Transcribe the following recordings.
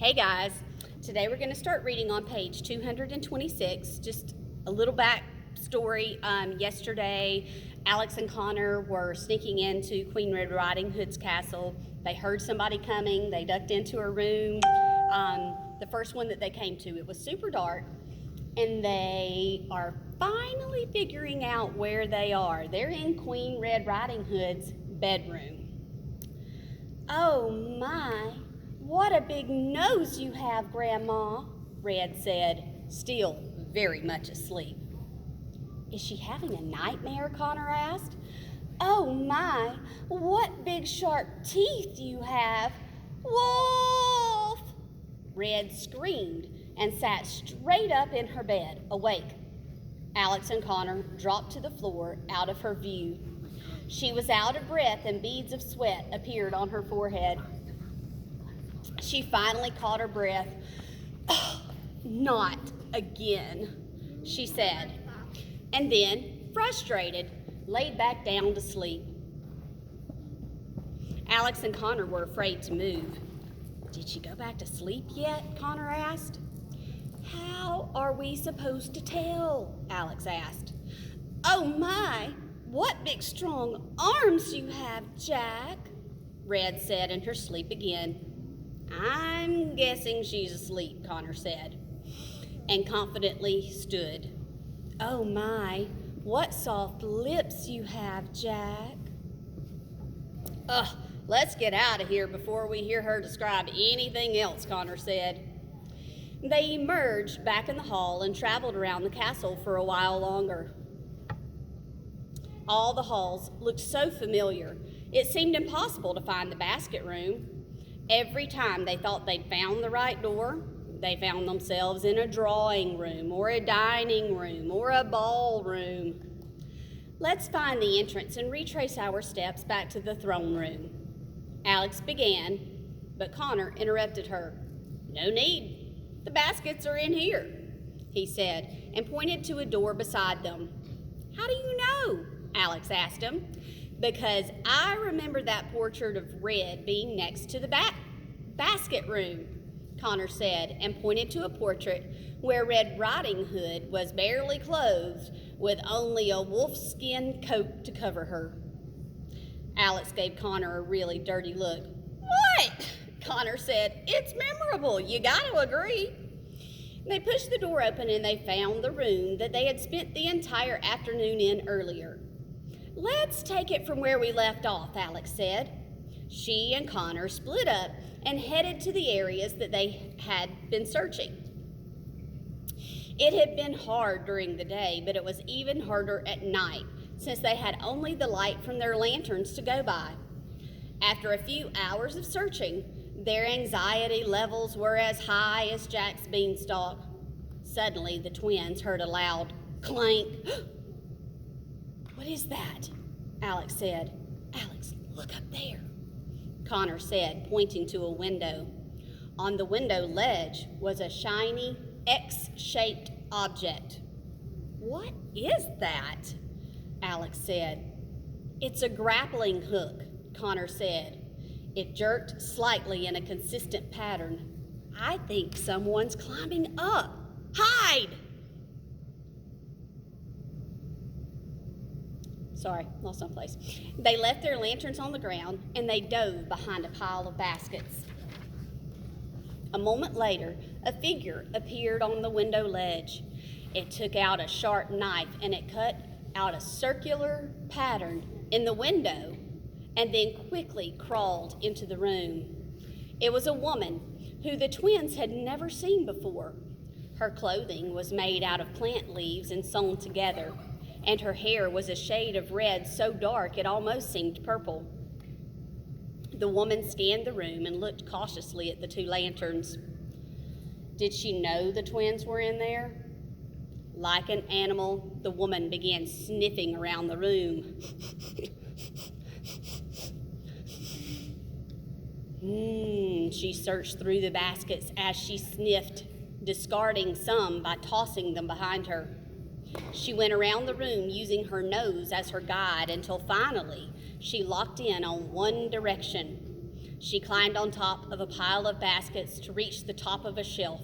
Hey guys, today we're going to start reading on page 226. Just a little back story. Yesterday, Alex and Connor were sneaking into Queen Red Riding Hood's castle. They heard somebody coming. They ducked into her room. The first one that they came to, it was super dark, and they are finally figuring out where they are. They're in Queen Red Riding Hood's bedroom. "Oh my, what a big nose you have, Grandma," Red said, still very much asleep. "Is she having a nightmare?" Connor asked. "Oh my, what big sharp teeth you have. Wolf!" Red screamed and sat straight up in her bed, awake. Alex and Connor dropped to the floor, out of her view. She was out of breath and beads of sweat appeared on her forehead. She finally caught her breath. "Not again," she said, and then, frustrated, laid back down to sleep. Alex and Connor were afraid to move. "Did she go back to sleep yet?" Connor asked. "How are we supposed to tell?" Alex asked. "Oh my, what big strong arms you have, Jack," Red said in her sleep again. "I'm guessing she's asleep," Connor said, and confidently stood. "Oh my, what soft lips you have, Jack." Let's get out of here before we hear her describe anything else," Connor said. They emerged back in the hall and traveled around the castle for a while longer. All the halls looked so familiar, it seemed impossible to find the basket room. Every time they thought they'd found the right door, they found themselves in a drawing room or a dining room or a ballroom. "Let's find the entrance and retrace our steps back to the throne room," Alex began, but Connor interrupted her. "No need. The baskets are in here," he said, and pointed to a door beside them. "How do you know?" Alex asked him. "Because I remember that portrait of Red being next to the basket room," Connor said, and pointed to a portrait where Red Riding Hood was barely clothed with only a wolfskin coat to cover her. Alex gave Connor a really dirty look. "What?" Connor said. "It's memorable, you gotta agree." They pushed the door open and they found the room that they had spent the entire afternoon in earlier. "Let's take it from where we left off," Alex said. She and Connor split up and headed to the areas that they had been searching. It had been hard during the day, but it was even harder at night, since they had only the light from their lanterns to go by. After a few hours of searching, their anxiety levels were as high as Jack's beanstalk. Suddenly, the twins heard a loud clank. "What is that?" Alex said. "Alex, look up there," Connor said, pointing to a window. On the window ledge was a shiny, X-shaped object. "What is that?" Alex said. "It's a grappling hook," Connor said. It jerked slightly in a consistent pattern. "I think someone's climbing up. Hide!" Sorry, lost my place. They left their lanterns on the ground and they dove behind a pile of baskets. A moment later, a figure appeared on the window ledge. It took out a sharp knife and it cut out a circular pattern in the window and then quickly crawled into the room. It was a woman who the twins had never seen before. Her clothing was made out of plant leaves and sewn together, and her hair was a shade of red so dark it almost seemed purple. The woman scanned the room and looked cautiously at the two lanterns. Did she know the twins were in there? Like an animal, the woman began sniffing around the room. She searched through the baskets as she sniffed, discarding some by tossing them behind her. She went around the room using her nose as her guide until finally she locked in on one direction. She climbed on top of a pile of baskets to reach the top of a shelf.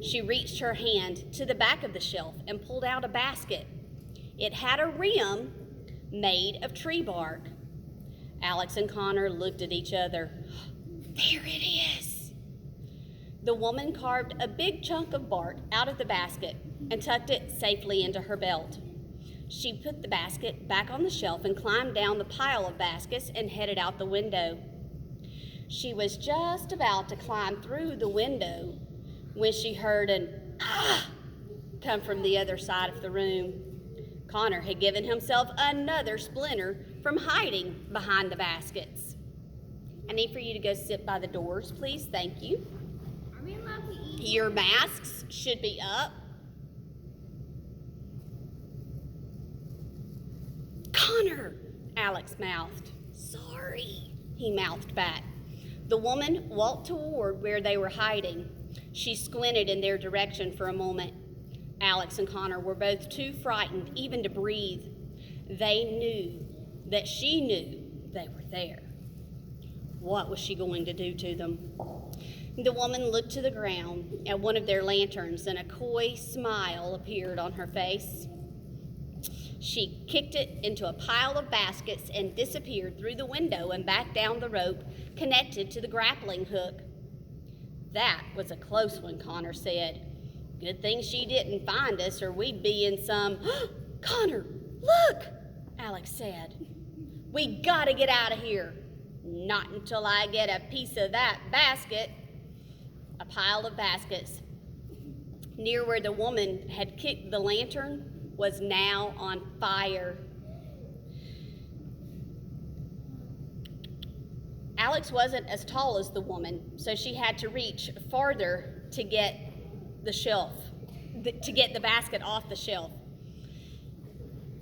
She reached her hand to the back of the shelf and pulled out a basket. It had a rim made of tree bark. Alex and Connor looked at each other. There it is. The woman carved a big chunk of bark out of the basket and tucked it safely into her belt. She put the basket back on the shelf and climbed down the pile of baskets and headed out the window. She was just about to climb through the window when she heard an "ah" come from the other side of the room. Connor had given himself another splinter from hiding behind the baskets. I need for you to go sit by the doors, please. Thank you. Are we allowed to eat? Your masks should be up. Connor, Alex mouthed. Sorry, he mouthed back. The woman walked toward where they were hiding. She squinted in their direction for a moment. Alex and Connor were both too frightened even to breathe. They knew that she knew they were there. What was she going to do to them? The woman looked to the ground at one of their lanterns, and a coy smile appeared on her face. She kicked it into a pile of baskets and disappeared through the window and back down the rope connected to the grappling hook. That was a close one, Connor said. Good thing she didn't find us, or we'd be in some... Connor, look, Alex said. We gotta get out of here. Not until I get a piece of that basket. A pile of baskets near where the woman had kicked the lantern was now on fire. Alex wasn't as tall as the woman, so she had to reach farther to get the basket off the shelf.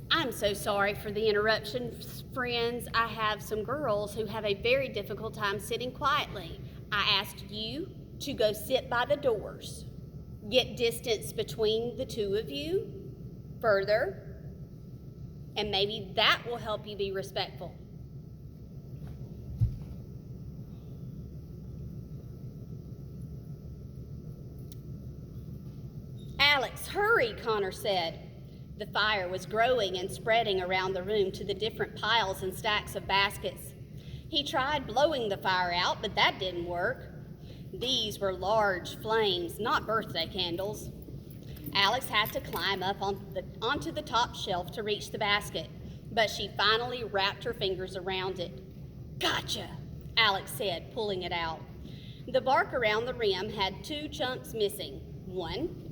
I'm so sorry for the interruption, friends. I have some girls who have a very difficult time sitting quietly. I asked you to go sit by the doors. Get distance between the two of you further, and maybe that will help you be respectful. Alex, hurry, Connor said. The fire was growing and spreading around the room to the different piles and stacks of baskets. He tried blowing the fire out, but that didn't work. These were large flames, not birthday candles. Alex had to climb up onto the top shelf to reach the basket, but she finally wrapped her fingers around it. Gotcha, Alex said, pulling it out. The bark around the rim had two chunks missing. One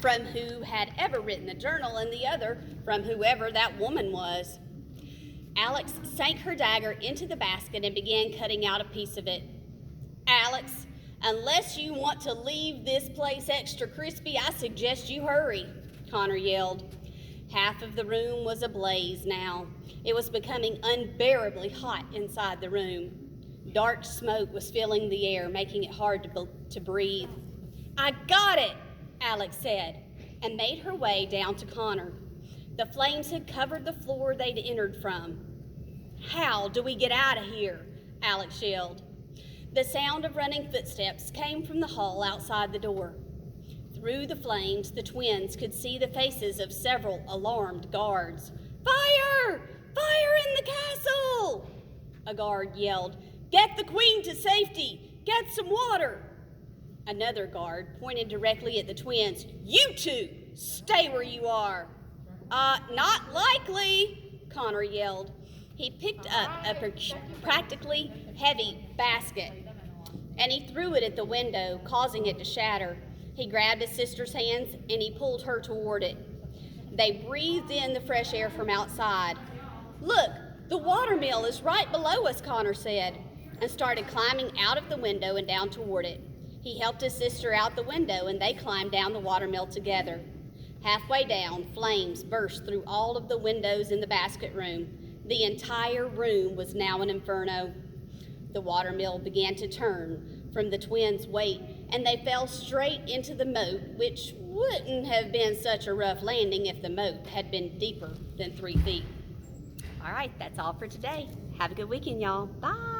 from who had ever written the journal, and the other from whoever that woman was. Alex sank her dagger into the basket and began cutting out a piece of it. Alex, unless you want to leave this place extra crispy, I suggest you hurry, Connor yelled. Half of the room was ablaze now. It was becoming unbearably hot inside the room. Dark smoke was filling the air, making it hard to breathe. I got it, Alex said, and made her way down to Connor. The flames had covered the floor they'd entered from. How do we get out of here? Alex yelled. The sound of running footsteps came from the hall outside the door. Through the flames, the twins could see the faces of several alarmed guards. Fire! Fire in the castle! A guard yelled. Get the queen to safety! Get some water! Another guard pointed directly at the twins. You two, stay where you are. Not likely, Connor yelled. He picked up a practically heavy basket, and he threw it at the window, causing it to shatter. He grabbed his sister's hands, and he pulled her toward it. They breathed in the fresh air from outside. Look, the watermill is right below us, Connor said, and started climbing out of the window and down toward it. He helped his sister out the window, and they climbed down the watermill together. Halfway down, flames burst through all of the windows in the basket room. The entire room was now an inferno. The watermill began to turn from the twins' weight, and they fell straight into the moat, which wouldn't have been such a rough landing if the moat had been deeper than 3 feet. All right, that's all for today. Have a good weekend, y'all. Bye.